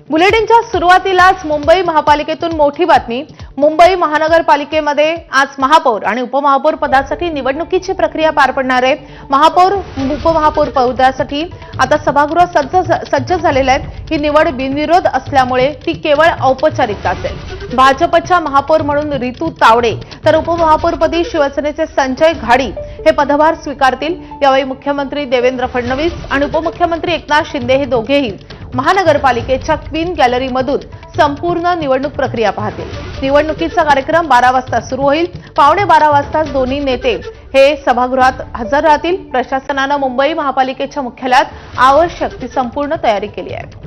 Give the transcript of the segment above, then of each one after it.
बुलेटिनच्या सुरुवातीलाच मुंबई महापालिकेतून मोठी बातमी। मुंबई महानगरपालिकेमध्ये आज महापौर आणि उपमहापौर पदासाठी निवडणुकीची प्रक्रिया पार पडणार आहे। महापौर उपमहापौर पदासाठी आता सभागृह सज्ज झालेले आहे। ही निवड बिनविरोध असल्यामुळे ती केवळ औपचारिकता असेल। भाजपच्या महापौर म्हणून रितू तावडे तर उपमहापौरपदी शिवसेनेचे संजय घाडी हे पदभार स्वीकारतील। यावेळी मुख्यमंत्री देवेंद्र फडणवीस आणि उपमुख्यमंत्री एकनाथ शिंदे हे दोघेही महानगरपालिकेच्या क्वीन गॅलरीमधून संपूर्ण निवडणूक प्रक्रिया पाहतील। निवडणुकीचा कार्यक्रम 12 वाजता सुरू होईल। पावणे 12 वाजता दोन्ही नेते हे सभागृहात हजर राहतील। प्रशासनाने मुंबई महापालिकेच्या मुख्यालयात आवश्यक ती संपूर्ण तयारी केली आहे।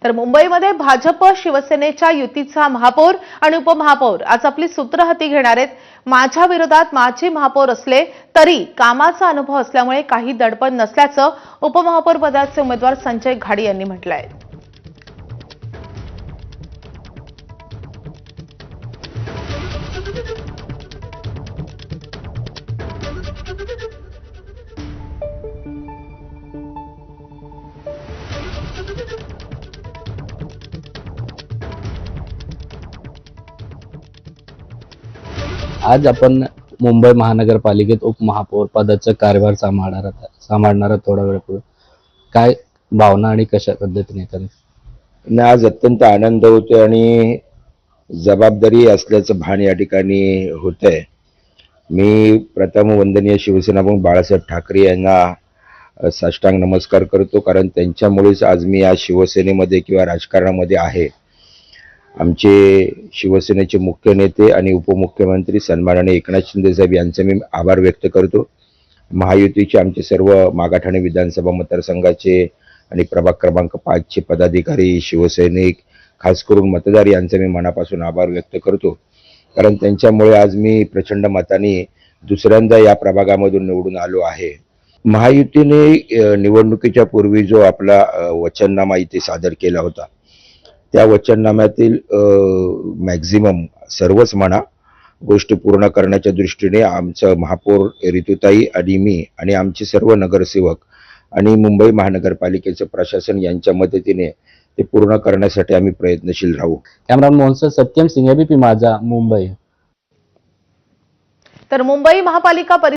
तर मुंबईमध्ये भाजप शिवसेनेच्या युतीचा महापौर आणि उपमहापौर आज आपली सूत्र हाती घेणार आहेत। माझ्या विरोधात माजी महापौर असले तरी कामाचा अनुभव असल्यामुळे काही दडपण नसल्याचं उपमहापौर पदाचे उमेदवार संजय घाडी यांनी म्हटलं आहे। आज आपण मुंबई महानगरपालिकेत उपमहापौर पदाचा कार्यभार सांभाळणार थोडा वेळापूर्वी काय भावना आणि कशा पद्धतीने करत आज अत्यंत आनंद होतोय आणि जबाबदारी असल्याचं भान या ठिकाणी होतंय। मी प्रथम वंदनीय शिवसेना प्रमुख बाळासाहेब ठाकरे यांना साष्टांग नमस्कार करतो, कारण त्यांच्यामुळेच आज मी या शिवसेनेमध्ये किंवा राजकारणामध्ये आहे। आमचे शिवसेनेचे मुख्य नेते आणि उपमुख्यमंत्री सन्माननीय एकनाथ शिंदे साहेब यांचे मी आभार व्यक्त करतो। महायुतीचे आमचे सर्व मागाठाणे विधानसभा मतदारसंघाचे आणि प्रभाग क्रमांक 5 चे पदाधिकारी, शिवसैनिक, खास करून मतदार यांचे मी मनापासून आभार व्यक्त करतो, कारण त्यांच्यामुळे आज मी प्रचंड मताने दुसऱ्यांदा या प्रभागामधून निवडून आलो आहे। महायुतीने निवडणुकीच्या पूर्वी जो आपला वचननामा इथे सादर केला होता, त्या वचननाम्यातील मॅक्झिमम सर्वच म्हणा गोष्टी पूर्ण करण्याच्या दृष्टीने आमचं महापौर रितुताई आणि मी आणि आमचे सर्व नगरसेवक आणि मुंबई महानगरपालिकेचे प्रशासन यांच्या मदतीने ते पूर्ण करण्यासाठी आम्ही प्रयत्नशील राहू। कॅमेरामन मोहन सत्यम सिंह, एबीपी माझा, मुंबई। तर मुंबई महापालिका